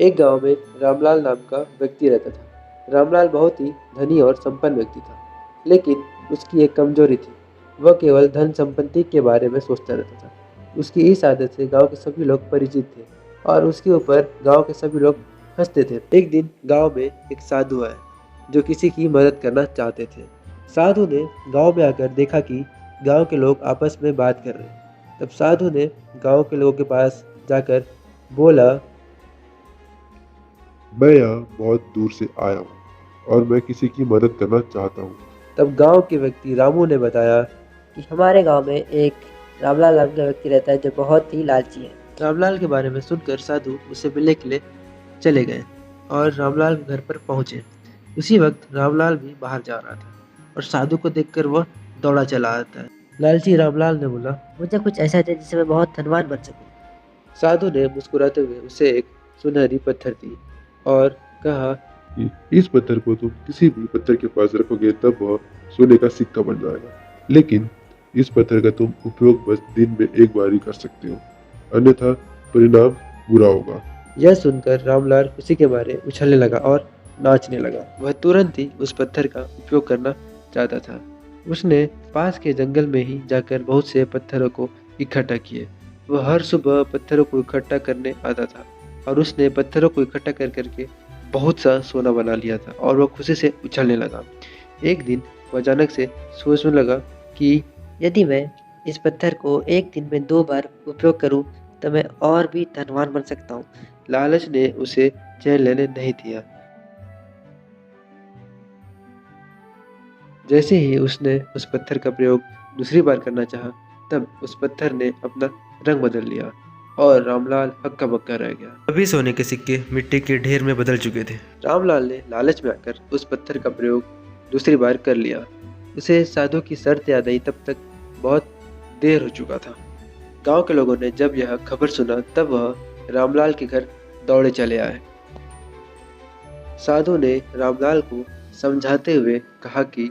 एक गांव में रामलाल नाम का व्यक्ति रहता था। रामलाल बहुत ही धनी और संपन्न व्यक्ति था, लेकिन उसकी एक कमजोरी थी। वह केवल धन संपत्ति के बारे में सोचता रहता था। उसकी इस आदत से गांव के सभी लोग परिचित थे और उसके ऊपर गांव के सभी लोग हंसते थे। एक दिन गांव में एक साधु आए जो किसी की मदद करना चाहते थे। साधु ने गांव में आकर देखा कि गांव के लोग आपस में बात कर रहे हैं। तब साधु ने गांव के लोगों के पास जाकर बोला, मैं यहाँ बहुत दूर से आया हूँ और मैं किसी की मदद करना चाहता हूँ। तब गांव के व्यक्ति रामू ने बताया कि हमारे गांव में एक रामलाल नाम का व्यक्ति रहता है जो बहुत ही लालची है। रामलाल के बारे में सुनकर साधु उससे मिलने के लिए चले गए और रामलाल के घर पर पहुंचे। उसी वक्त रामलाल भी बाहर जा रहा था और साधु को देखकर वह दौड़ा चला आता है। लालची रामलाल ने बोला, मुझे कुछ ऐसा चाहिए जिससे मैं बहुत धनवान बन सकूं। साधु ने मुस्कुराते हुए उसे एक सुनहरी पत्थर दी और कहा, कि इस पत्थर को तुम किसी भी पत्थर के पास रखोगे तब वह सोने का सिक्का बन जाएगा, लेकिन इस पत्थर का तुम उपयोग बस दिन में एक बार ही कर सकते हो, अन्यथा परिणाम बुरा होगा। यह सुनकर रामलाल खुशी के मारे उछलने लगा और नाचने लगा। वह तुरंत ही उस पत्थर का उपयोग करना चाहता था। उसने पास के जंगल में ही जाकर बहुत से पत्थरों को इकट्ठा किए। वह हर सुबह पत्थरों को इकट्ठा करने आता था और उसने पत्थरों को इकट्ठा कर करके बहुत सा सोना बना लिया था और वह खुशी से उछलने लगा। एक दिन वह अचानक से सोचने लगा कि यदि मैं इस पत्थर को एक दिन में 2 बार उपयोग करूं तो मैं और भी धनवान बन सकता हूं। लालच ने उसे चैन लेने नहीं दिया। जैसे ही उसने उस पत्थर का प्रयोग दूसरी बार करना चाहा, तब उस पत्थर ने अपना रंग बदल लिया और रामलाल हक्का बक्का रह गया। अभी सोने के सिक्के मिट्टी के ढेर में बदल चुके थे। रामलाल ने लालच में आकर उस पत्थर का प्रयोग दूसरी बार कर लिया। उसे साधु की शर्त याद आई, तब तक बहुत देर हो चुका था। गांव के लोगों ने जब यह खबर सुना, तब वह रामलाल के घर दौड़े चले आए। साधु ने रामलाल को समझाते हुए कहा कि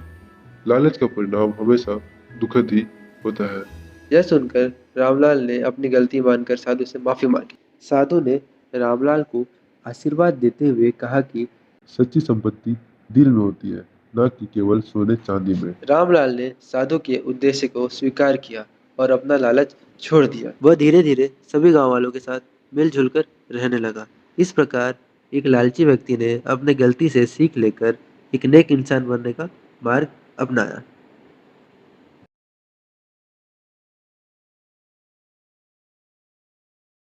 लालच का परिणाम हमेशा दुखद ही होता है। यह सुनकर रामलाल ने अपनी गलती मानकर साधु से माफी मांगी। साधु ने रामलाल को आशीर्वाद देते हुए कहा कि सच्ची संपत्ति दिल में होती है, न कि केवल सोने चांदी में। रामलाल ने साधु के उद्देश्य को स्वीकार किया और अपना लालच छोड़ दिया। वह धीरे धीरे सभी गांव वालों के साथ मिलजुल कर रहने लगा। इस प्रकार एक लालची व्यक्ति ने अपने गलती से सीख लेकर एक नेक इंसान बनने का मार्ग अपनाया।